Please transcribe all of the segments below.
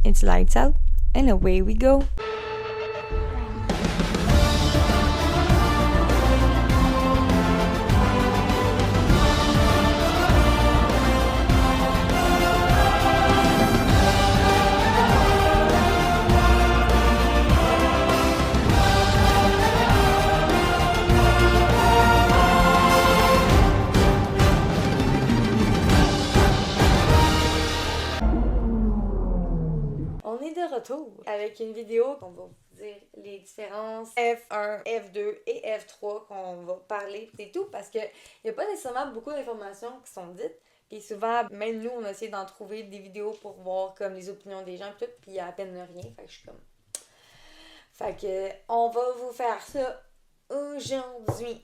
It's lights out and away we go. On est de retour avec une vidéo qu'on va vous dire les différences F1, F2 et F3 qu'on va parler. C'est tout parce qu'il n'y a pas nécessairement beaucoup d'informations qui sont dites. Puis souvent, même nous, on a essayé d'en trouver des vidéos pour voir comme les opinions des gens et tout, puis il y a à peine rien. Fait que je suis comme... Fait que on va vous faire ça aujourd'hui.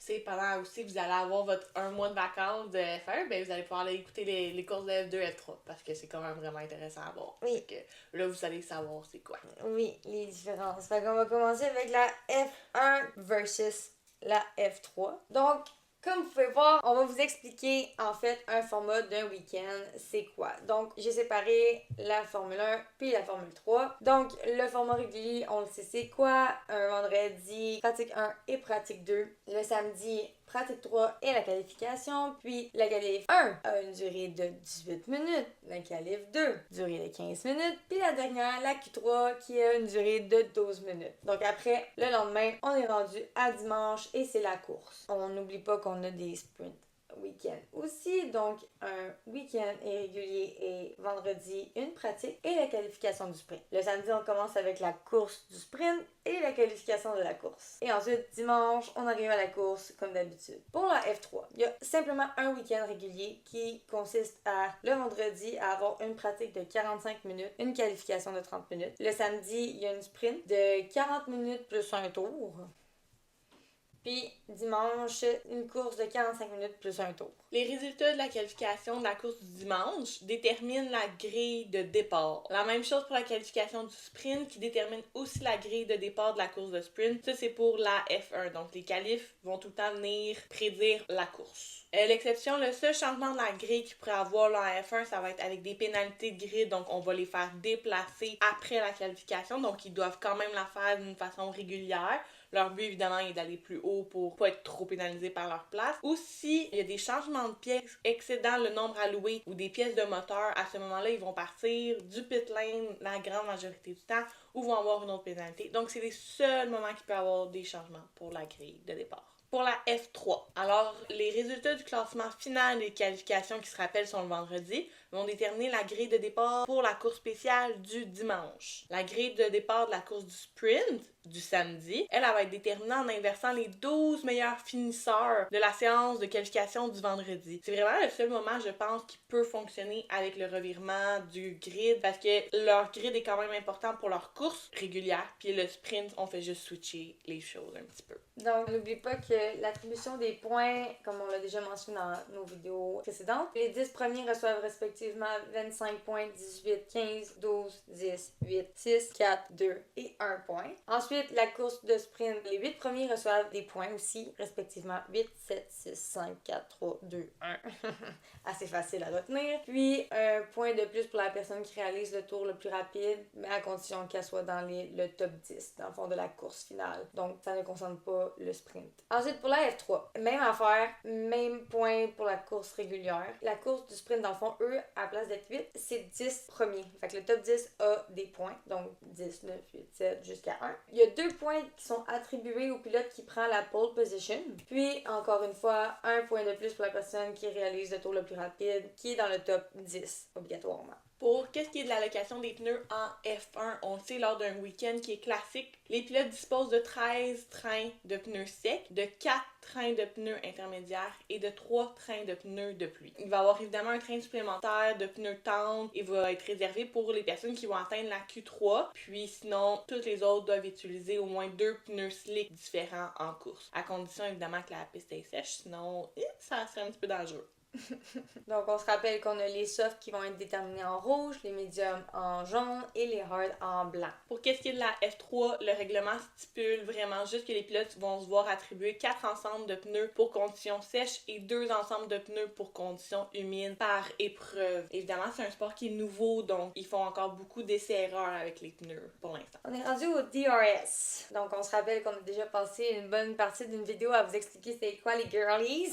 C'est pendant aussi que vous allez avoir votre 1 mois de vacances de F1, ben vous allez pouvoir aller écouter les courses de F2 et F3 parce que c'est quand même vraiment intéressant à voir. Oui. Que là, vous allez savoir c'est quoi. Oui, les différences. Fait qu'on va commencer avec la F1 versus la F3. Donc, comme vous pouvez voir, on va vous expliquer en fait un format d'un week-end, c'est quoi. Donc, j'ai séparé la Formule 1 puis la Formule 3. Donc, le format régulier, on le sait c'est quoi. Un vendredi, pratique 1 et pratique 2. Le samedi, pratique 3 et la qualification. Puis, la qualif 1 a une durée de 18 minutes. La qualif 2, durée de 15 minutes. Puis la dernière, la Q3, qui a une durée de 12 minutes. Donc après, le lendemain, on est rendu à dimanche et c'est la course. On n'oublie pas qu'on a des sprints week-end aussi. Donc, un week-end irrégulier et vendredi, une pratique et la qualification du sprint. Le samedi, on commence avec la course du sprint et la qualification de la course. Et ensuite, dimanche, on arrive à la course comme d'habitude. Pour la F3, il y a simplement un week-end régulier qui consiste à, le vendredi, à avoir une pratique de 45 minutes, une qualification de 30 minutes. Le samedi, il y a une sprint de 40 minutes plus un tour. Puis dimanche, une course de 45 minutes plus un tour. Les résultats de la qualification de la course du dimanche déterminent la grille de départ. La même chose pour la qualification du sprint qui détermine aussi la grille de départ de la course de sprint. Ça, c'est pour la F1. Donc, les qualifs vont tout le temps venir prédire la course. L'exception, le seul changement de la grille qu'il pourrait avoir dans la F1, ça va être avec des pénalités de grille. Donc, on va les faire déplacer après la qualification. Donc, ils doivent quand même la faire d'une façon régulière. Leur but, évidemment, est d'aller plus haut pour pas être trop pénalisés par leur place. Ou si il y a des changements de pièces excédant le nombre alloué ou des pièces de moteur, à ce moment-là, ils vont partir du pit lane la grande majorité du temps ou vont avoir une autre pénalité. Donc, c'est les seuls moments qu'il peut y avoir des changements pour la grille de départ. Pour la F3, alors les résultats du classement final des qualifications qui se rappellent sont le vendredi vont déterminer la grille de départ pour la course spéciale du dimanche. La grille de départ de la course du sprint du samedi, elle va être déterminée en inversant les 12 meilleurs finisseurs de la séance de qualification du vendredi. C'est vraiment le seul moment, je pense, qui peut fonctionner avec le revirement du grid parce que leur grid est quand même important pour leur course régulière, puis le sprint, on fait juste switcher les choses un petit peu. Donc, n'oublie pas que l'attribution des points, comme on l'a déjà mentionné dans nos vidéos précédentes, les 10 premiers reçoivent respectivement 25 points, 18, 15, 12, 10, 8, 6, 4, 2 et 1 point. Ensuite, la course de sprint, les 8 premiers reçoivent des points aussi, respectivement 8, 7, 6, 5, 4, 3, 2, 1. Assez facile à retenir. Puis, un point de plus pour la personne qui réalise le tour le plus rapide, mais à condition qu'elle soit dans le top 10, dans le fond de la course finale. Donc, ça ne concerne pas le sprint. Ensuite, pour la F3, même affaire, même point pour la course régulière. La course du sprint, dans le fond, eux, à la place d'être 8, c'est 10 premiers. Fait que le top 10 a des points, donc 10, 9, 8, 7, jusqu'à 1. Il y a 2 points qui sont attribués au pilote qui prend la pole position. Puis, encore une fois, un point de plus pour la personne qui réalise le tour le plus rapide, qui est dans le top 10, obligatoirement. Pour qu'est-ce qui est de l'allocation des pneus en F1, on le sait lors d'un week-end qui est classique, les pilotes disposent de 13 trains de pneus secs, de 4 trains de pneus intermédiaires et de 3 trains de pneus de pluie. Il va y avoir évidemment un train supplémentaire de pneus tendres et va être réservé pour les personnes qui vont atteindre la Q3, puis sinon, toutes les autres doivent utiliser au moins 2 pneus slick différents en course, à condition évidemment que la piste est sèche, sinon ça serait un petit peu dangereux. Donc, on se rappelle qu'on a les softs qui vont être déterminés en rouge, les médiums en jaune et les hard en blanc. Pour qu'est-ce qui est de la F3, le règlement stipule vraiment juste que les pilotes vont se voir attribuer 4 ensembles de pneus pour conditions sèches et 2 ensembles de pneus pour conditions humides par épreuve. Évidemment, c'est un sport qui est nouveau, donc ils font encore beaucoup d'essais-erreurs avec les pneus pour l'instant. On est rendu au DRS. Donc, on se rappelle qu'on a déjà passé une bonne partie d'une vidéo à vous expliquer c'était quoi les girlies.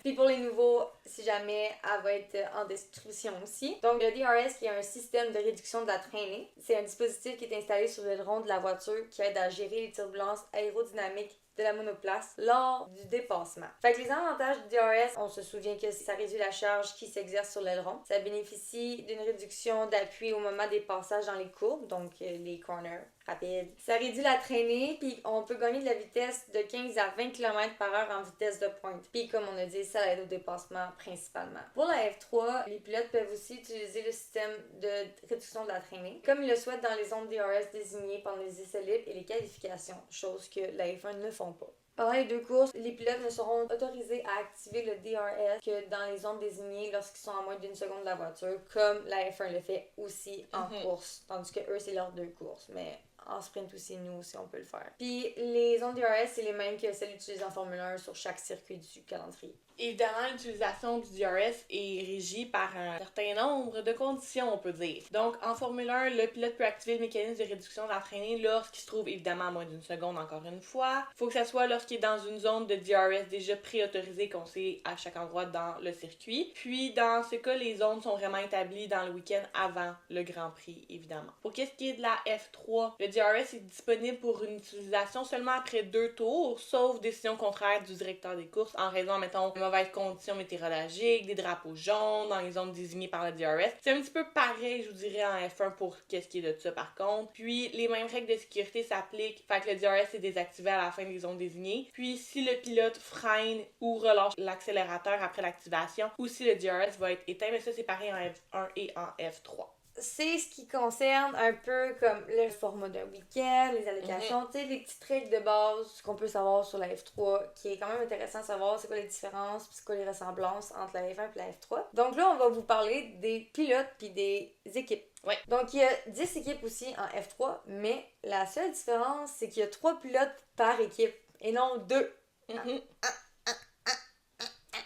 Puis pour les nouveaux, si jamais, elle va être en description aussi. Donc, le DRS qui est un système de réduction de la traînée. C'est un dispositif qui est installé sur le rond de la voiture qui aide à gérer les turbulences aérodynamiques de la monoplace lors du dépassement. Fait que les avantages du DRS, on se souvient que ça réduit la charge qui s'exerce sur l'aileron. Ça bénéficie d'une réduction d'appui au moment des passages dans les courbes, donc les corners rapides. Ça réduit la traînée, puis on peut gagner de la vitesse de 15 à 20 km/h en vitesse de pointe. Puis comme on a dit, ça aide au dépassement principalement. Pour la F3, les pilotes peuvent aussi utiliser le système de réduction de la traînée, comme ils le souhaitent dans les zones DRS désignées pendant les essais libres et les qualifications, chose que la F1 ne font pas. Pendant les deux courses, les pilotes ne seront autorisés à activer le DRS que dans les zones désignées lorsqu'ils sont à moins d'une seconde de la voiture, comme la F1 le fait aussi en course, tandis que eux, c'est leurs deux courses, mais en sprint aussi, nous aussi, on peut le faire. Puis les zones DRS, c'est les mêmes que celles utilisées en Formule 1 sur chaque circuit du calendrier. Évidemment, l'utilisation du DRS est régie par un certain nombre de conditions, on peut dire. Donc, en Formule 1, le pilote peut activer le mécanisme de réduction de la traînée lorsqu'il se trouve évidemment à moins d'une seconde, encore une fois. Il faut que ça soit lorsqu'il est dans une zone de DRS déjà préautorisée qu'on sait à chaque endroit dans le circuit. Puis, dans ce cas, les zones sont vraiment établies dans le week-end avant le Grand Prix, évidemment. Pour qu'est-ce qui est de la F3, le DRS est disponible pour une utilisation seulement après 2 tours, sauf décision contraire du directeur des courses en raison, mettons, de mauvaises conditions météorologiques, des drapeaux jaunes dans les zones désignées par le DRS. C'est un petit peu pareil, je vous dirais, en F1 pour qu'est-ce qui est de ça par contre. Puis, les mêmes règles de sécurité s'appliquent, fait que le DRS est désactivé à la fin des zones désignées. Puis, si le pilote freine ou relâche l'accélérateur après l'activation, ou si le DRS va être éteint, mais ça c'est pareil en F1 et en F3. C'est ce qui concerne un peu comme le format d'un week-end, les allocations, tu sais, les petites règles de base qu'on peut savoir sur la F3, qui est quand même intéressant de savoir c'est quoi les différences, puis c'est quoi les ressemblances entre la F1 et la F3. Donc là, on va vous parler des pilotes puis des équipes. Ouais. Donc, il y a 10 équipes aussi en F3, mais la seule différence, c'est qu'il y a 3 pilotes par équipe et non 2.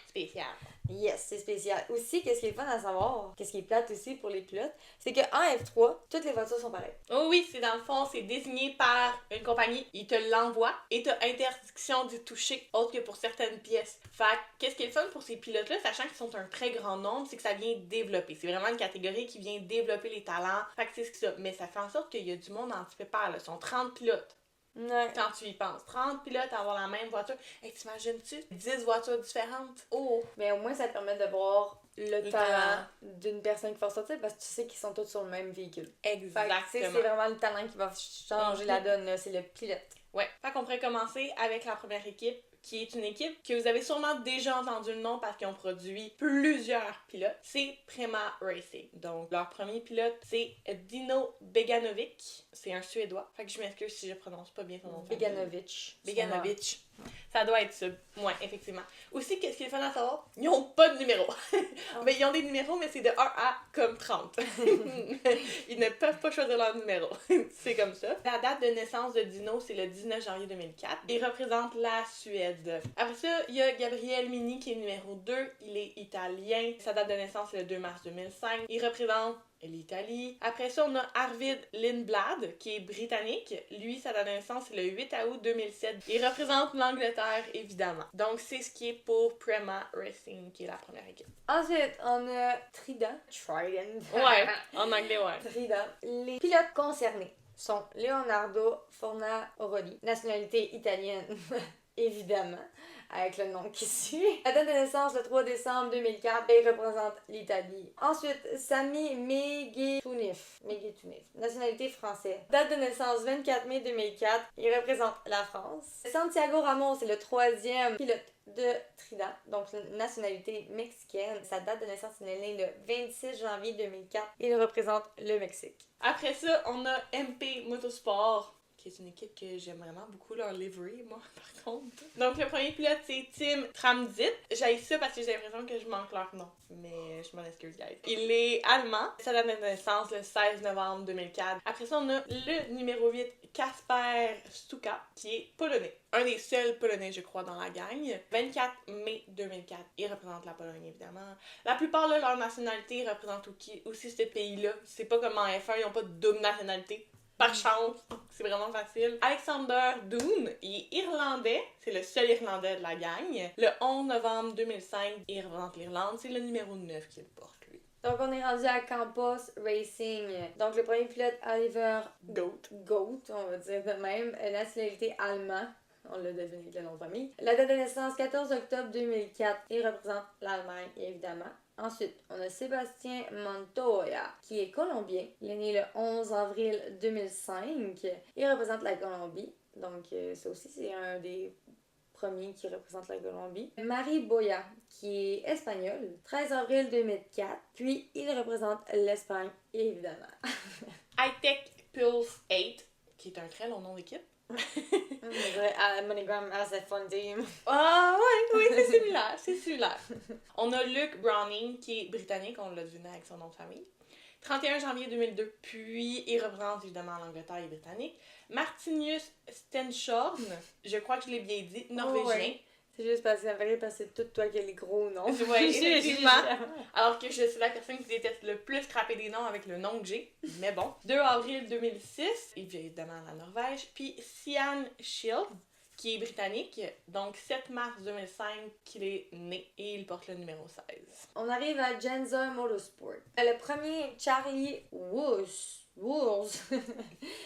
Spécial. Yes, c'est spécial. Aussi, qu'est-ce qui est fun à savoir, qu'est-ce qui est plate aussi pour les pilotes, c'est qu'en F3, toutes les voitures sont pareilles. Oh oui, c'est dans le fond, c'est désigné par une compagnie, ils te l'envoient et t'as interdiction d'y toucher autre que pour certaines pièces. Fait que, qu'est-ce qui est le fun pour ces pilotes-là, sachant qu'ils sont un très grand nombre, c'est que ça vient développer. C'est vraiment une catégorie qui vient développer les talents. Fait que c'est ce que ça. Mais ça fait en sorte qu'il y a du monde en petit peu peur, là. Ils sont 30 pilotes. Ouais. Quand tu y penses, 30 pilotes à avoir la même voiture. Hey, t'imagines-tu 10 voitures différentes? Oh! Mais au moins, ça te permet de voir le talent d'une personne qui va sortir parce que tu sais qu'ils sont tous sur le même véhicule. Exactement. Fait que, c'est vraiment le talent qui va changer la donne, là. C'est le pilote. Ouais. Fait qu'on pourrait commencer avec la première équipe, qui est une équipe que vous avez sûrement déjà entendu le nom parce qu'ils ont produit plusieurs pilotes. C'est Prema Racing. Donc, leur premier pilote, c'est Dino Beganovic. C'est un Suédois. Fait que je m'excuse si je prononce pas bien son nom. Beganovic. Beganovic. Ça doit être ça. Ouais, effectivement. Aussi, qu'est-ce qui est fun à savoir? Ils ont pas de numéro. Mais ils ont des numéros, mais c'est de 1 à comme 30. Ils ne peuvent pas choisir leur numéro. C'est comme ça. La date de naissance de Dino, c'est le 19 janvier 2004. Il représente la Suède. Après ça, il y a Gabriel Mini qui est numéro 2. Il est italien. Sa date de naissance, c'est le 2 mars 2005. Il représente l'Italie. Après ça, on a Arvid Lindblad, qui est britannique. Lui, sa date de naissance, c'est le 8 août 2007. Il représente l'Angleterre, évidemment. Donc, c'est ce qui est pour Prema Racing, qui est la première équipe. Ensuite, on a Trident. Ouais, en anglais, ouais. Trident. Les pilotes concernés sont Leonardo Fornaroli, nationalité italienne, évidemment, avec le nom qui suit. La date de naissance, le 3 décembre 2004, et il représente l'Italie. Ensuite, Sami Megetunif, nationalité française. Date de naissance, 24 mai 2004, il représente la France. Santiago Ramos est le 3e pilote de Trident, donc nationalité mexicaine. Sa date de naissance, il est né le 26 janvier 2004. Il représente le Mexique. Après ça, on a MP Motorsport, qui c'est une équipe que j'aime vraiment beaucoup leur livery, moi, par contre. Donc, le premier pilote, c'est Tim Tramzit. J'ai ça parce que j'ai l'impression que je manque leur nom, mais je m'en excuse, guys. Il est allemand. Sa date de naissance, le 16 novembre 2004. Après ça, on a le numéro 8, Kasper Stuka, qui est polonais. Un des seuls polonais, je crois, dans la gang. 24 mai 2004. Il représente la Pologne, évidemment. La plupart, là, leur nationalité représente aussi ce pays-là. C'est pas comme en F1, ils n'ont pas de double nationalité. Par chance, c'est vraiment facile. Alexander Doon, il est irlandais. C'est le seul irlandais de la gang. Le 11 novembre 2005, il représente l'Irlande. C'est le numéro 9 qu'il porte, lui. Donc, on est rendu à Campos Racing. Donc, le premier pilote, Oliver Goat, on va dire de même. Nationalité allemand. On l'a deviné avec le nom de famille. La date de naissance, 14 octobre 2004. Il représente l'Allemagne, évidemment. Ensuite, on a Sébastien Montoya, qui est colombien. Il est né le 11 avril 2005. Il représente la Colombie. Donc, ça aussi, c'est un des premiers qui représente la Colombie. Marie Boya, qui est espagnole. 13 avril 2004. Puis, il représente l'Espagne, évidemment. Hightech Pulse 8, qui est un très long nom d'équipe. MoneyGram as a fun team. Ah ouais, oui, c'est similaire. On a Luke Browning, qui est britannique, on l'a deviné avec son nom de famille. 31 janvier 2002, puis il représente évidemment l'Angleterre et britannique. Martinus Stenshorn, je crois que je l'ai bien dit, norvégien. Oh, ouais. C'est juste parce que c'est tout toi qui as les gros noms. Oui, effectivement. Alors que je suis la personne qui déteste le plus scraper des noms avec le nom que j'ai. Mais bon. 2 avril 2006, évidemment la Norvège. Puis Sian Shield, qui est britannique. Donc 7 mars 2005 qu'il est né et il porte le numéro 16. On arrive à Genza Motorsport. Le premier, Charlie Wurz.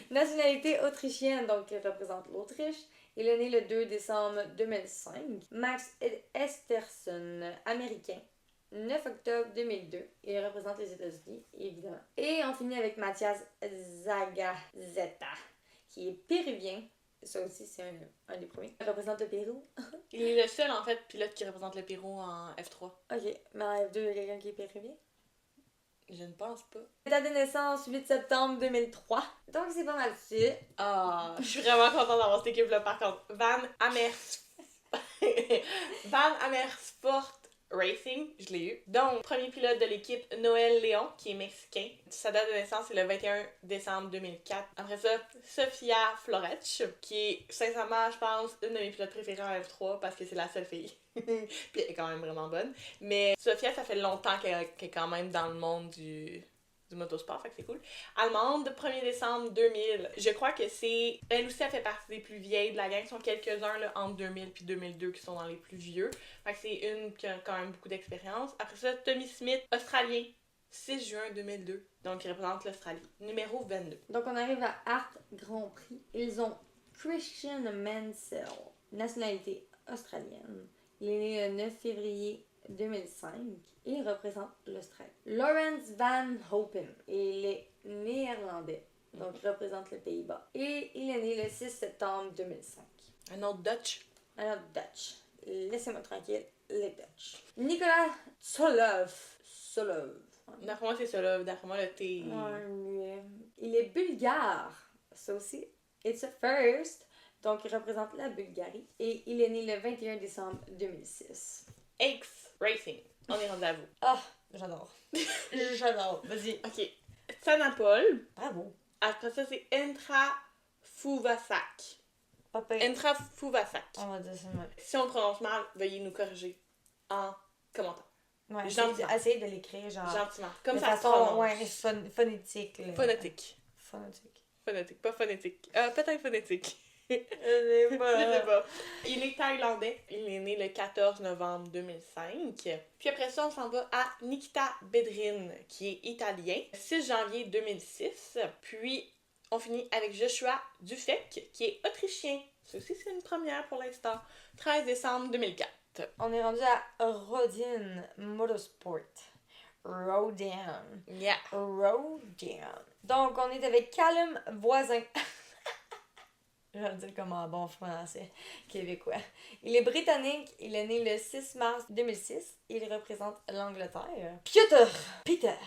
Nationalité autrichienne, donc il représente l'Autriche. Il est né le 2 décembre 2005. Max Esterson, américain. 9 octobre 2002. Il représente les États-Unis, évidemment. Et on finit avec Mathias Zagazeta, qui est péruvien. Ça aussi, c'est un des premiers. Il représente le Pérou. Il est le seul, en fait, pilote qui représente le Pérou en F3. Ok, mais en F2, il y a quelqu'un qui est péruvien? Je ne pense pas. Date de naissance, 8 septembre 2003. Donc, c'est pas mal ça. Ah, je suis vraiment contente d'avoir cette équipe-là, par contre. Van Amersfoort Racing, je l'ai eu. Donc, premier pilote de l'équipe, Noël Léon, qui est mexicain. Sa date de naissance, c'est le 21 décembre 2004. Après ça, Sofia Florech, qui est, sincèrement, je pense, une de mes pilotes préférées en F3 parce que c'est la seule fille. Puis elle est quand même vraiment bonne. Mais Sofia, ça fait longtemps qu'elle est quand même dans le monde du motosport, fait que c'est cool. Allemande, 1er décembre 2000. Je crois que c'est... Elle aussi, elle fait partie des plus vieilles de la gang. Ils sont quelques-uns là, entre 2000 et 2002 qui sont dans les plus vieux. Fait que c'est une qui a quand même beaucoup d'expérience. Après ça, Tommy Smith, australien, 6 juin 2002. Donc, il représente l'Australie. Numéro 22. Donc, on arrive à Art Grand Prix. Ils ont Christian Mansell, nationalité australienne. Il est né le 9 février 2005 et il représente l'Australie. Lawrence Van Hopen, il est néerlandais, donc il représente le Pays-Bas. Et il est né le 6 septembre 2005. Un autre Dutch. Un autre Dutch. Laissez-moi tranquille, les Dutch. Nicolas Solov. D'après moi, c'est ça là. D'après moi, le T. Ouais, il est bulgare. Ça aussi, it's a first. Donc, il représente la Bulgarie. Et il est né le 21 décembre 2006. X Racing. On est rendu à vous. Ah, j'adore. J'adore. Vas-y. Ok. Sanapol. Bravo. Après ça, c'est Entra Fuvasak. Papa. Entra Fuvasak. On va dire ça, ouais. Si on le prononce mal, veuillez nous corriger en commentaire. Ouais, Gentiment. essayez de l'écrire, genre. Gentiment. Comme de ça se façon, prononce. ouais, phonétique. Là. Phonétique. Phonétique, pas phonétique. Peut-être phonétique. Je sais pas. Il est thaïlandais. Il est né le 14 novembre 2005. Puis après ça, on s'en va à Nikita Bedrin, qui est italien. 6 janvier 2006. Puis on finit avec Joshua Dufek, qui est autrichien. Ça aussi, c'est une première pour l'instant. 13 décembre 2004. On est rendu à Rodin Motorsport. Rodin. Yeah. Rodin. Donc, on est avec Callum Voisin. Je vais le dire comme en bon français québécois. Il est britannique. Il est né le 6 mars 2006. Il représente l'Angleterre. Peter.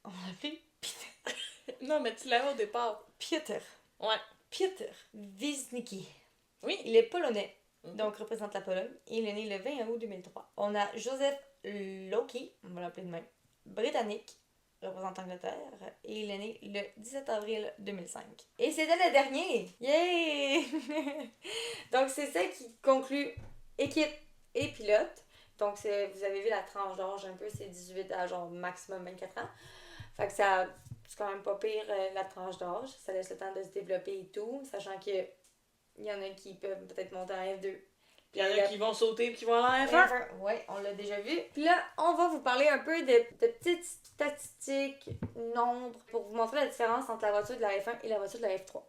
On l'appelle Peter. Non, mais tu l'avais au départ. Peter. Ouais. Piotr Wisnicki. Oui. Il est polonais, donc représente la Pologne. Il est né le 20 août 2003. On a Joseph Loki, on va l'appeler de même, britannique, représente l'Angleterre, et il est né le 17 avril 2005. Et c'était le dernier! Yay! Donc c'est ça qui conclut équipe et pilote. Donc vous avez vu la tranche d'âge un peu, c'est 18 à genre maximum 24 ans. Fait que c'est quand même pas pire la tranche d'âge. Ça laisse le temps de se développer et tout, sachant que il y en a qui peuvent peut-être monter en F2. Il y en a qui vont sauter et qui vont aller en F1. Oui, on l'a déjà vu. Puis là, on va vous parler un peu de petites statistiques, nombres, pour vous montrer la différence entre la voiture de la F1 et la voiture de la F3.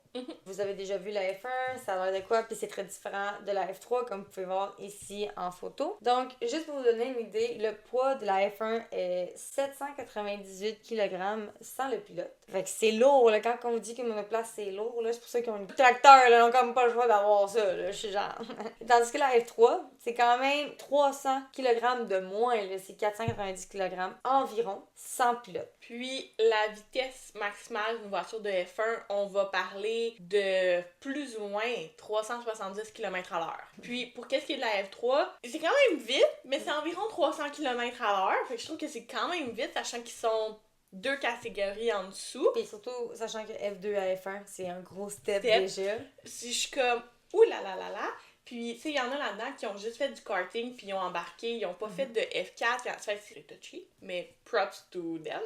Vous avez déjà vu la F1, ça a l'air de quoi, puis c'est très différent de la F3, comme vous pouvez voir ici en photo. Donc, juste pour vous donner une idée, le poids de la F1 est 798 kg sans le pilote. Fait que c'est lourd, là, quand on vous dit qu'une monoplace c'est lourd, là, c'est pour ça qu'ils ont un tracteur, là, ils n'ont comme pas le choix d'avoir ça, là, je suis genre. Tandis que la F3, c'est quand même 300 kg de moins, là, c'est 490 kg environ, sans pilote. Puis, la vitesse maximale d'une voiture de F1, on va parler de plus ou moins 370 km/h. Puis, pour qu'est-ce qui est de la F3, c'est quand même vite, mais c'est environ 300 km/h. Fait que je trouve que c'est quand même vite, sachant qu'ils sont 2 catégories en dessous. Et surtout, sachant que F2 à F1, c'est un gros step. Déjà. Si je suis comme, ouh là là là là. Puis, tu sais, il y en a là-dedans qui ont juste fait du karting, puis ils ont embarqué, ils ont pas fait de F4. C'est touchy, mais props to them.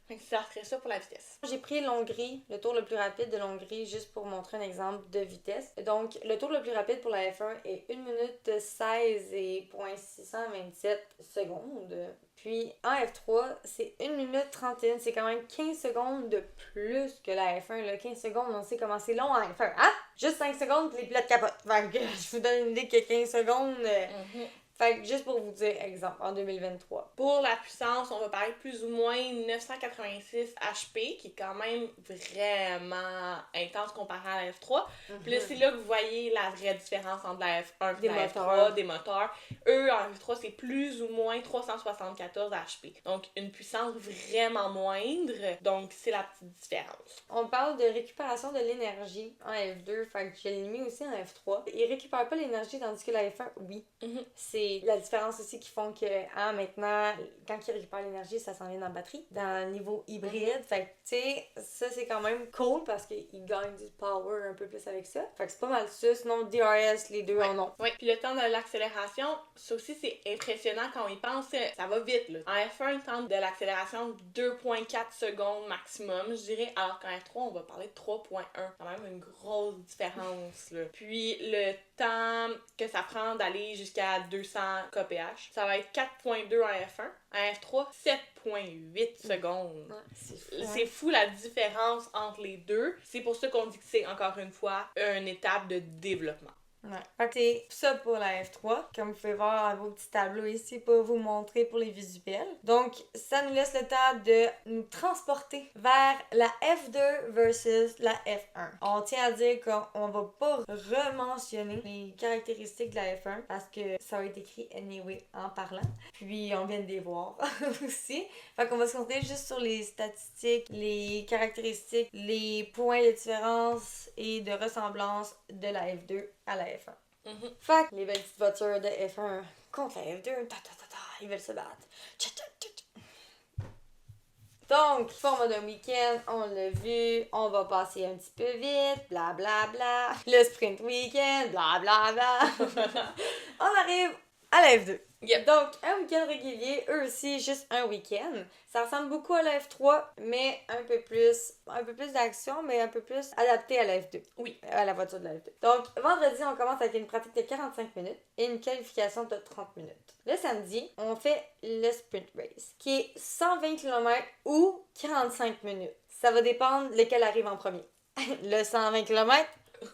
Fait que ça serait ça pour la vitesse. J'ai pris l'Hongrie, le tour le plus rapide de l'Hongrie, juste pour montrer un exemple de vitesse. Donc, le tour le plus rapide pour la F1 est 1 minute 16 et 627 secondes. Puis, en F3, c'est 1 minute 31. C'est quand même 15 secondes de plus que la F1. Là. 15 secondes, on sait comment c'est long en F1. Hein? Juste 5 secondes, puis les pilotes capotent. Fait que je vous donne une idée que 15 secondes... Fait que juste pour vous dire, exemple, en 2023. Pour la puissance, on va parler plus ou moins 986 HP, qui est quand même vraiment intense comparé à la F3. Puis là, c'est là que vous voyez la vraie différence entre la F1 et la F3, des moteurs. Eux, en F3, c'est plus ou moins 374 HP. Donc, une puissance vraiment moindre. Donc, c'est la petite différence. On parle de récupération de l'énergie en F2, fait que je l'ai mis aussi en F3. Ils récupèrent pas l'énergie, tandis que la F1, oui. C'est la différence aussi qui font que maintenant, quand ils récupèrent l'énergie, ça s'en vient dans la batterie, dans le niveau hybride. Fait que, tu sais, ça c'est quand même cool parce qu'ils gagnent du power un peu plus avec ça. Fait que c'est pas mal ça. Sinon, DRS, les deux en ont. Oui, puis le temps de l'accélération, ça aussi c'est impressionnant quand on y pense. Ça va vite, là. En F1, le temps de l'accélération, 2,4 secondes maximum, je dirais. Alors qu'en F3, on va parler de 3,1. Quand même une grosse différence, là. Puis le temps que ça prend d'aller jusqu'à 200 kph, ça va être 4,2 en F1. En F3, 7,8 secondes. Ouais, c'est fou la différence entre les deux. C'est pour ça qu'on dit que c'est encore une fois une étape de développement. Ouais. Fait que c'est ça pour la F3. Comme vous pouvez voir à vos petits tableaux ici pour vous montrer pour les visuels. Donc, ça nous laisse le temps de nous transporter vers la F2 versus la F1. On tient à dire qu'on va pas rementionner les caractéristiques de la F1 parce que ça va être écrit anyway en parlant. Puis, on vient de les voir aussi. Fait qu'on va se concentrer juste sur les statistiques, les caractéristiques, les points de différence et de ressemblance de la F2 à la F1. Fait que les belles petites voitures de F1 contre la F2, ils veulent se battre. Donc, format d'un week-end, on l'a vu, on va passer un petit peu vite, bla bla bla. Le sprint week-end, bla bla bla. On arrive à la F2. Yep. Donc, un week-end régulier, eux aussi, juste un week-end. Ça ressemble beaucoup à la F3, mais un peu plus d'action, mais un peu plus adapté à la F2. Oui. À la voiture de la F2. Donc, vendredi, on commence avec une pratique de 45 minutes et une qualification de 30 minutes. Le samedi, on fait le sprint race, qui est 120 km ou 45 minutes. Ça va dépendre lequel arrive en premier. Le 120 km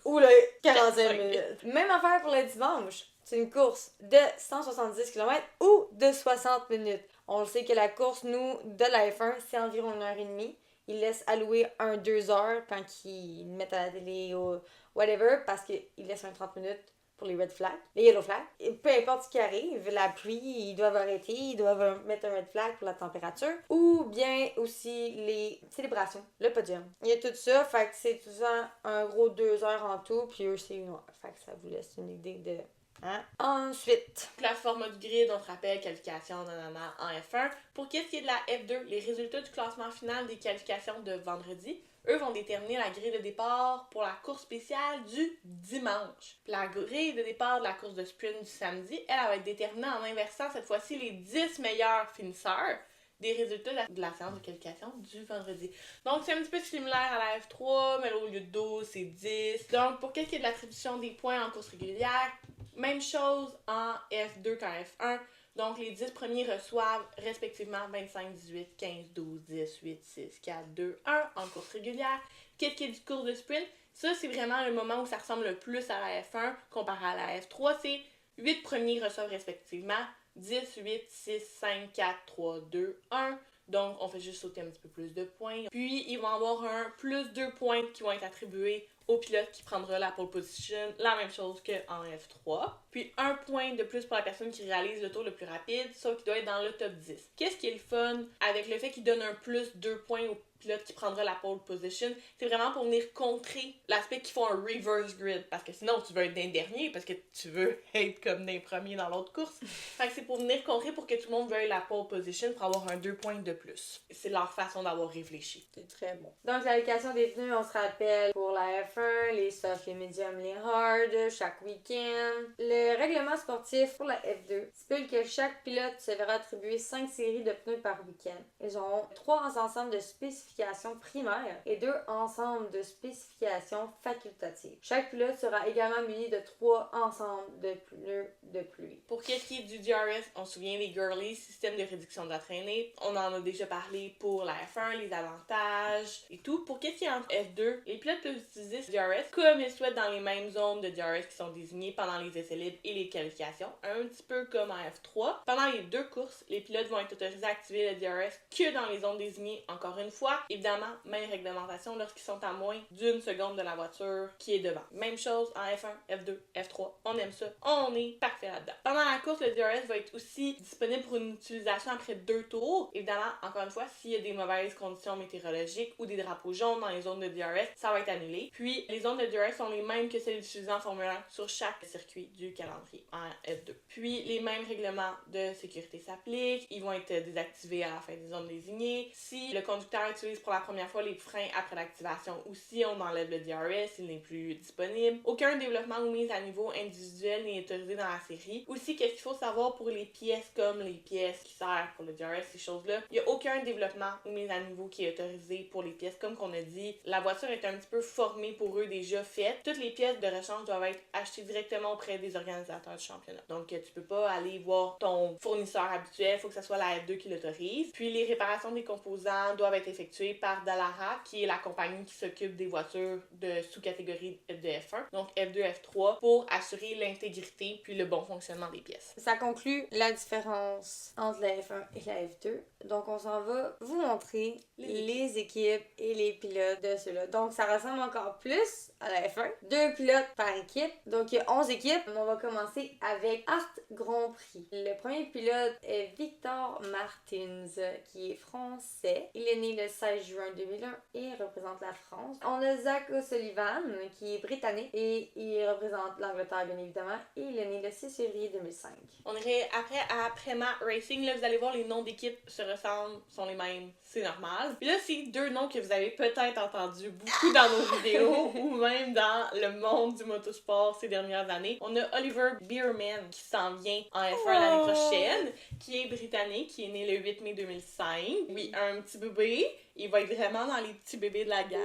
ou le 45 minutes. Même affaire pour le dimanche. C'est une course de 170 km ou de 60 minutes. On le sait que la course, nous, de la F1, c'est environ 1h30. Ils laissent allouer 2 heures quand ils mettent à la télé ou whatever, parce qu'ils laissent un 30 minutes pour les red flags, les yellow flags. Et peu importe ce qui arrive, la pluie, ils doivent arrêter, ils doivent mettre un red flag pour la température. Ou bien aussi les célébrations, le podium. Il y a tout ça, fait que c'est tout ça un gros 2 heures en tout, puis eux, c'est 1 heure. Fait que ça vous laisse une idée de... Hein? Ensuite, La format du grid, on te rappelle, qualification nanana, en F1. Pour qu'est-ce qui est de la F2, les résultats du classement final des qualifications de vendredi, eux vont déterminer la grille de départ pour la course spéciale du dimanche. Puis la grille de départ de la course de sprint du samedi, elle va être déterminée en inversant cette fois-ci les 10 meilleurs finisseurs des résultats de la séance de qualification du vendredi. Donc, c'est un petit peu similaire à la F3, mais là, au lieu de 12, c'est 10. Donc, pour qu'est-ce qui est de l'attribution des points en course régulière, même chose en F2 qu'en F1. Donc, les 10 premiers reçoivent respectivement 25, 18, 15, 12, 10, 8, 6, 4, 2, 1 en course régulière. Qu'est-ce qui est du cours de sprint? Ça, c'est vraiment le moment où ça ressemble le plus à la F1 comparé à la F3. C'est 8 premiers reçoivent respectivement 10, 8, 6, 5, 4, 3, 2, 1. Donc, on fait juste sauter un petit peu plus de points. Puis, ils vont avoir un plus 2 points qui vont être attribués au pilote qui prendra la pole position, la même chose qu'en F3. Puis, 1 point de plus pour la personne qui réalise le tour le plus rapide, sauf qu'il doit être dans le top 10. Qu'est-ce qui est le fun avec le fait qu'il donne un plus 2 points au pilote qui prendra la pole position? C'est vraiment pour venir contrer l'aspect qu'ils font un reverse grid, parce que sinon tu veux être d'un dernier, parce que tu veux être comme d'un premier dans l'autre course. Fait que c'est pour venir contrer pour que tout le monde veuille la pole position pour avoir un 2 points de plus. C'est leur façon d'avoir réfléchi. c'est très bon. Donc, l'allocation des pneus, on se rappelle pour la F1, les soft, les medium, les hard, chaque week-end. Le règlement sportif pour la F2 stipule que chaque pilote se verra attribuer 5 séries de pneus par week-end. Ils auront 3 ensembles de spécifications primaires et 2 ensembles de spécifications facultatives. Chaque pilote sera également muni de 3 ensembles de pneus de pluie. Pour qu'est-ce qui est du DRS, on se souvient des girlies, système de réduction de la traînée. On en a déjà parlé pour la F1, les avantages et tout. Pour qu'est-ce qui est en F2, les pilotes peuvent utiliser ce DRS comme ils souhaitent dans les mêmes zones de DRS qui sont désignées pendant les essais libres et les qualifications, un petit peu comme en F3. Pendant les 2 courses, les pilotes vont être autorisés à activer le DRS que dans les zones désignées, encore une fois. Évidemment, même réglementation lorsqu'ils sont à moins d'1 seconde de la voiture qui est devant. Même chose en F1, F2, F3. On aime ça. On est parfait là-dedans. Pendant la course, le DRS va être aussi disponible pour une utilisation après 2 tours. Évidemment, encore une fois, s'il y a des mauvaises conditions météorologiques ou des drapeaux jaunes dans les zones de DRS, ça va être annulé. Puis, les zones de DRS sont les mêmes que celles utilisées en Formule 1 sur chaque circuit du calendrier en F2. Puis, les mêmes règlements de sécurité s'appliquent. Ils vont être désactivés à la fin des zones désignées. Si le conducteur utilise pour la première fois les freins après l'activation ou si on enlève le DRS, il n'est plus disponible. Aucun développement ou mise à niveau individuel n'est autorisé dans la série. Aussi, qu'est-ce qu'il faut savoir pour les pièces comme les pièces qui servent pour le DRS, ces choses-là? Il n'y a aucun développement ou mise à niveau qui est autorisé pour les pièces. Comme qu'on a dit, la voiture est un petit peu formée pour eux, déjà faite. Toutes les pièces de rechange doivent être achetées directement auprès des organisateurs du championnat. Donc, tu peux pas aller voir ton fournisseur habituel, il faut que ce soit la F2 qui l'autorise. Puis, les réparations des composants doivent être effectuées par Dallara, qui est la compagnie qui s'occupe des voitures de sous-catégorie de F1, donc F2, F3, pour assurer l'intégrité puis le bon fonctionnement des pièces. Ça conclut la différence entre la F1 et la F2. Donc, on s'en va vous montrer les équipes et les pilotes de ceux-là. Donc, ça ressemble encore plus à la F1. 2 pilotes par équipe. Donc, il y a 11 équipes. On va commencer avec Art Grand Prix. Le premier pilote est Victor Martins, qui est français. Il est né le 16 juin 2001 et représente la France. On a Zach O'Sullivan, qui est britannique et il représente l'Angleterre, bien évidemment. Et il est né le 6 février 2005. On irait après à Prema Racing. Là, vous allez voir, les noms d'équipes se ressemblent, sont les mêmes. C'est normal. Puis là, c'est 2 noms que vous avez peut-être entendus beaucoup dans nos vidéos ou même dans le monde du motosport ces dernières années. On a Oliver Bierman qui s'en vient en F1 l'année prochaine, qui est britannique, qui est né le 8 mai 2005. Oui, un petit bébé. Il va être vraiment dans les petits bébés de la gang.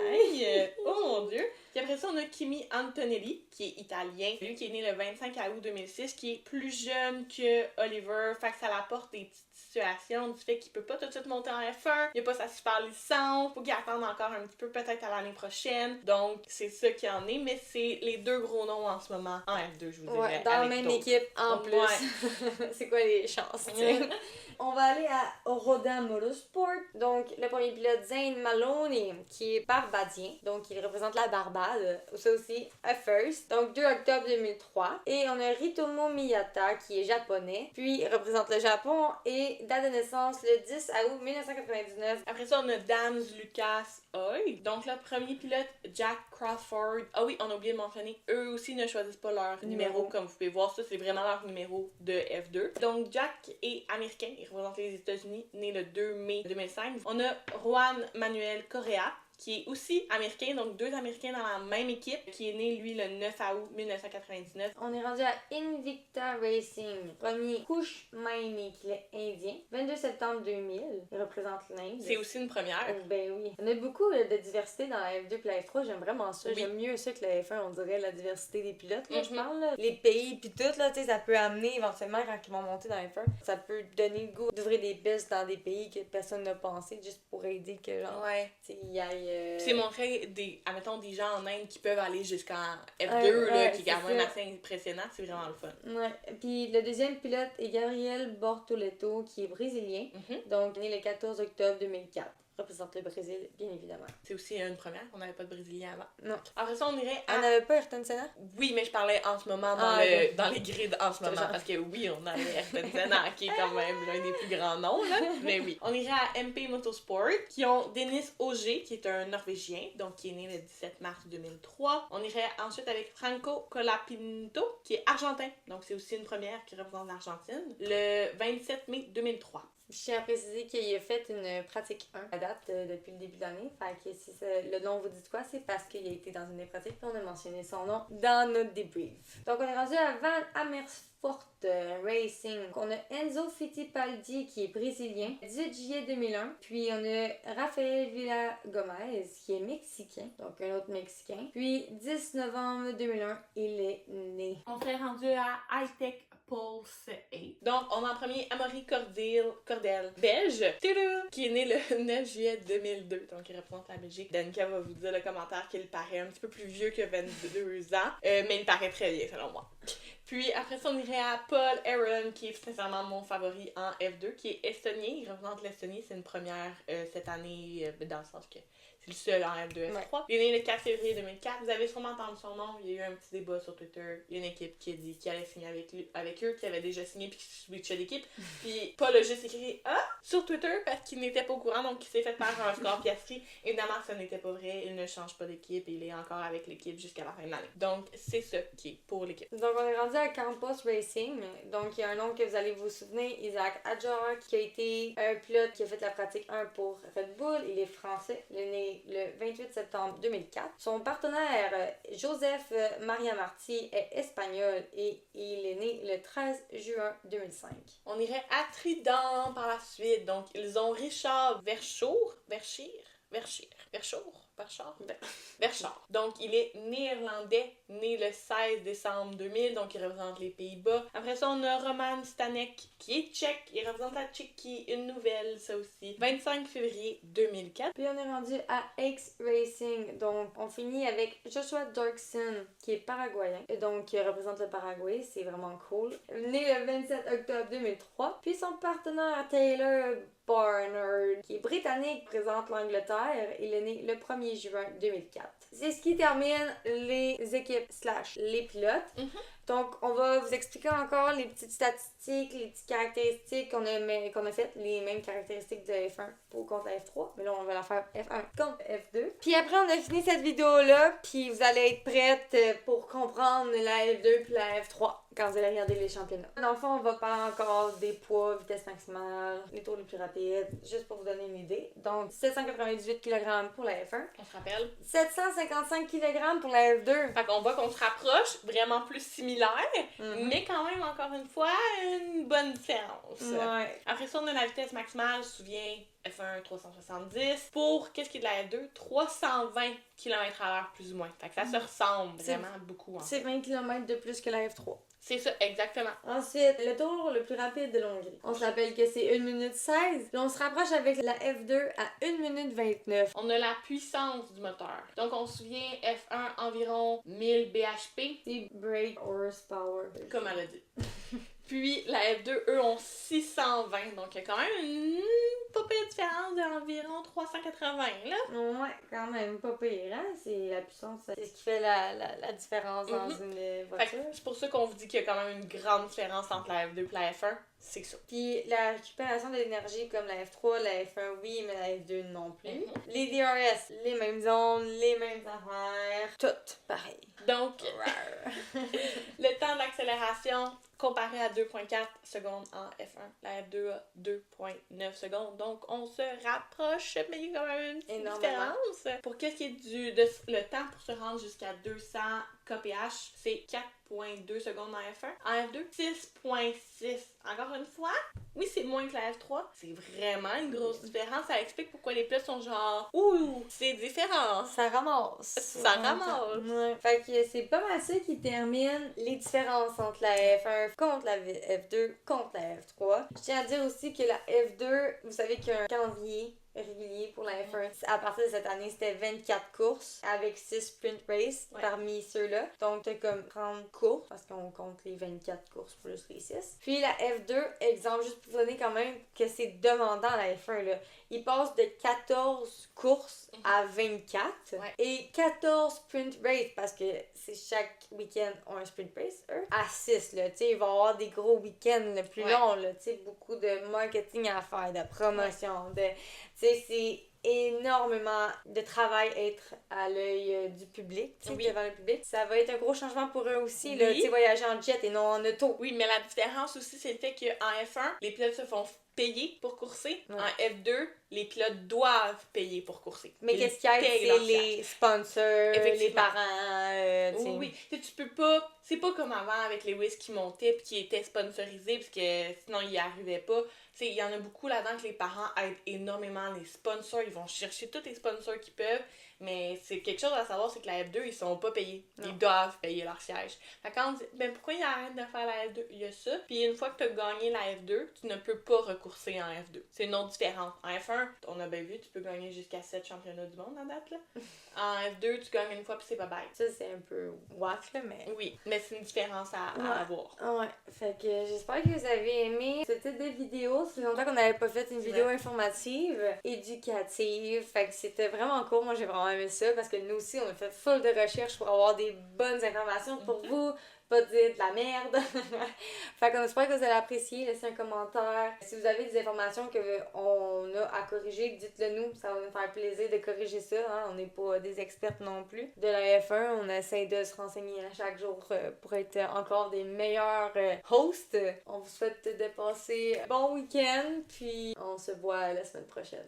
Oh mon Dieu! Puis après ça, on a Kimi Antonelli, qui est italien. Lui qui est né le 25 août 2006, qui est plus jeune que Oliver. Fait que ça l'apporte des petites situations du fait qu'il peut pas tout de suite monter en F1. Il a pas sa super licence. Faut qu'il attende encore un petit peu, peut-être à l'année prochaine. Donc, c'est ça qui en est. Mais c'est les 2 gros noms en ce moment en F2, je vous dirais. Ouais, dans la même équipe en plus. Ouais. C'est quoi les chances, tu sais? On va aller à Rodin Motorsport. Donc, le premier pilote Zane Maloney, qui est barbadien, donc il représente la Barbade, ça aussi, a first, donc 2 octobre 2003. Et on a Ritomo Miyata, qui est japonais, puis il représente le Japon, et date de naissance le 10 août 1999. Après ça, on a Dams Lucas Oy. Donc, le premier pilote, Jack Crawford. Ah oui, on a oublié de mentionner, eux aussi ne choisissent pas leur numéro, comme vous pouvez voir. Ça, c'est vraiment leur numéro de F2. Donc, Jack est américain, il représente les États-Unis, né le 2 mai 2005. On a Juan Manuel Correa, qui est aussi américain, donc 2 Américains dans la même équipe, qui est né, lui, le 9 août 1999. On est rendu à Invicta Racing. Premier, Kush Maini, qui est indien. 22 septembre 2000, il représente l'Inde. C'est aussi une première. Ben oui. On a beaucoup de diversité dans la F2 et la F3, j'aime vraiment ça. Oui. J'aime mieux ça que la F1, on dirait, la diversité des pilotes, là, je Mhm. parle. Là. Les pays puis tout, là, tu sais, ça peut amener éventuellement, quand ils vont monter dans la F1, ça peut donner le goût d'ouvrir des pistes dans des pays que personne n'a pensé, juste pour aider que, genre, Ouais. tu sais, il y aille... Puis c'est montrer admettons, des gens en Inde qui peuvent aller jusqu'en F2, Ouais, là, qui est quand c'est même ça. assez impressionnant. C'est vraiment le fun. Ouais. Puis le deuxième pilote est Gabriel Bortoleto, qui est brésilien, Mhm. donc né le 14 octobre 2004. Représente le Brésil, bien évidemment. C'est aussi une première. On n'avait pas de Brésilien avant. Non. Après ça, on irait On à... n'avait pas Ayrton Senna? Oui, mais je parlais en ce moment ok. dans les grids en ce moment. Genre. Parce que oui, on avait Ayrton Senna, qui est quand même l'un des plus grands noms, là. Mais oui. On irait à MP Motorsport, qui ont Denis Auger, qui est un Norvégien, donc qui est né le 17 mars 2003. On irait ensuite avec Franco Colapinto, qui est argentin. Donc c'est aussi une première qui représente l'Argentine. Le 27 mai 2003. Je tiens à préciser qu'il a fait une pratique 1 à date depuis le début de l'année. Fait que si le nom vous dit quoi, c'est parce qu'il a été dans une des pratiques. On a mentionné son nom dans notre débrief. Donc on est rendu à Van Amersfoort Racing. On a Enzo Fittipaldi qui est brésilien, 18 juillet 2001. Puis on a Rafael Villa Gomez qui est mexicain, donc un autre mexicain. Puis 10 novembre 2001, il est né. On serait rendu à Hightech Pulse 8. Donc, on a en premier Amaury Cordel, belge, qui est né le 9 juillet 2002. Donc, il représente la Belgique. Danica va vous dire le commentaire qu'il paraît un petit peu plus vieux que 22 ans, mais il paraît très bien selon moi. Puis après ça, on irait à Paul Aaron, qui est sincèrement mon favori en F2, qui est estonien. Il représente l'Estonie. C'est une première cette année, dans le sens que c'est le seul en F2, F3. Ouais. Il est né le 4 février 2004. Vous avez sûrement entendu son nom. Il y a eu un petit débat sur Twitter. Il y a une équipe qui a dit qu'il allait signer avec eux, qui avait déjà signé puis qui switchait d'équipe. Puis Paul a juste écrit « Ah! » sur Twitter parce qu'il n'était pas au courant, donc il s'est fait faire un score piastri. Évidemment, ce n'était pas vrai. Il ne change pas d'équipe. Il est encore avec l'équipe jusqu'à la fin de l'année. Donc, c'est ça qui est pour l'équipe. Donc, on est rendu à Campos Racing. Donc, il y a un nom que vous allez vous souvenir, Isaac Adjar, qui a été un pilote qui a fait la pratique 1 pour Red Bull. Il est français. Il est né le 28 septembre 2004. Son partenaire, Joseph Maria Marti, est espagnol et il est né le 13 juin 2005. On irait à Trident par la suite. Donc, ils ont Richard Verschoor. Donc, il est néerlandais, né le 16 décembre 2000, donc il représente les Pays-Bas. Après ça, on a Roman Stanek, qui est tchèque, il représente la Tchéquie, une nouvelle, ça aussi. 25 février 2004. Puis on est rendu à X Racing, donc on finit avec Joshua Dirksen, qui est paraguayen, et donc qui représente le Paraguay, c'est vraiment cool. Né le 27 octobre 2003. Puis son partenaire Taylor Barnard, qui est britannique, présente l'Angleterre. Il est né le 1er juin 2004. C'est ce qui termine les équipes / les pilotes. Donc, on va vous expliquer encore les petites statistiques, les petites caractéristiques qu'on a faites, les mêmes caractéristiques de F1 pour contre la F3. Mais là, on va la faire F1 contre F2. Puis après, on a fini cette vidéo-là, puis vous allez être prête pour comprendre la F2 puis la F3 quand vous allez regarder les championnats. Dans le fond, on va parler encore des poids, vitesse maximale, les tours les plus rapides, juste pour vous donner une idée. Donc, 798 kg pour la F1. On se rappelle. 755 kg pour la F2. Fait qu'on voit qu'on se rapproche, vraiment plus similaire, mais quand même, encore une fois, une bonne différence. Ouais. Après ça, on a la vitesse maximale, je me souviens, F1 370. Pour, qu'est-ce qui est de la F2? 320 km/h plus ou moins. Fait que ça se ressemble vraiment beaucoup. C'est 20 km de plus que la F3. C'est ça, exactement. Ensuite, le tour le plus rapide de Hongrie. On se rappelle que c'est 1 minute 16. Puis on se rapproche avec la F2 à 1 minute 29. On a la puissance du moteur. Donc, on se souvient, F1 environ 1000 bhp. C'est brake horsepower. Comme elle a dit. Puis la F2, eux, ont 620. Donc, il y a quand même une pas pire différence d'environ 380, là. Ouais, quand même pas pire, hein? C'est la puissance, c'est ce qui fait la différence dans une voiture. C'est pour ça qu'on vous dit qu'il y a quand même une grande différence entre la F2 et la F1. C'est ça. Puis la récupération de l'énergie comme la F3, la F1 oui, mais la F2 non plus. Les DRS, les mêmes zones, les mêmes affaires, tout pareil. Donc, le temps d'accélération comparé à 2.4 secondes en F1, la F2 a 2.9 secondes. Donc, on se rapproche, mais il y a quand même une petite différence. Pour qu'est-ce qui est le temps pour se rendre jusqu'à 200 kph, c'est 4.2 secondes en F1. En F2, 6.6. Encore une fois, oui, c'est moins que la F3. C'est vraiment une grosse différence. Ça explique pourquoi les pilotes sont genre « Ouh, c'est différent! » Ça ramasse. Ça ramasse. Ouais. Fait que c'est pas mal ça qui termine les différences entre la F1 contre la F2 contre la F3. Je tiens à dire aussi que la F2, vous savez qu'il y a un calendrier régulier pour la F1. À partir de cette année, c'était 24 courses avec 6 sprint races parmi ceux-là. Donc, t'as comme 30 courses parce qu'on compte les 24 courses plus les 6. Puis la F2, exemple, juste pour vous donner quand même que c'est demandant la F1, là. Il passe de 14 courses à 24 et 14 sprint races parce que c'est chaque week-end un sprint race, à 6, là. Tu sais, il va y avoir des gros week-ends le plus longs, là. Tu sais, beaucoup de marketing à faire, de promotion, de... Tu sais, c'est énormément de travail être à l'œil du public, tu sais, devant le public. Ça va être un gros changement pour eux aussi, là, tu sais, voyager en jet et non en auto. Oui, mais la différence aussi, c'est le fait qu'en F1, les pilotes se font payer pour courser. En F2, les pilotes doivent payer pour courser. Mais qu'est-ce qu'il y a, c'est les sponsors, les parents, oui. Tu peux pas... C'est pas comme avant avec Lewis qui montait puis qui était sponsorisé parce que sinon il y arrivait pas. Il y en a beaucoup là-dedans que les parents aident énormément les sponsors. Ils vont chercher tous les sponsors qu'ils peuvent. Mais c'est quelque chose à savoir, c'est que la F2, ils sont pas payés. Non. Ils doivent payer leur siège. Fait quand on dit, ben pourquoi ils arrêtent de faire la F2? Il y a ça. Puis une fois que tu as gagné la F2, tu ne peux pas recourser en F2. C'est une autre différence. En F1, on a bien vu, tu peux gagner jusqu'à 7 championnats du monde en date, là. En F2, tu gagnes une fois puis c'est bye-bye. Ça, c'est un peu whack, là, mais... Oui, mais c'est une différence à avoir. Ouais, fait que j'espère que vous avez aimé ce type de vidéo. Ça fait longtemps qu'on n'avait pas fait une vidéo informative, éducative. Fait que c'était vraiment cool. Moi, j'ai vraiment aimé ça parce que nous aussi, on a fait full de recherches pour avoir des bonnes informations pour vous. Pas dire de la merde. Fait qu'on espère que vous allez apprécier. Laissez un commentaire. Si vous avez des informations qu'on a à corriger, dites-le nous. Ça va nous faire plaisir de corriger ça. Hein? On n'est pas des expertes non plus. De la F1, on essaie de se renseigner à chaque jour pour être encore des meilleurs hosts. On vous souhaite de passer un bon week-end. Puis on se voit la semaine prochaine.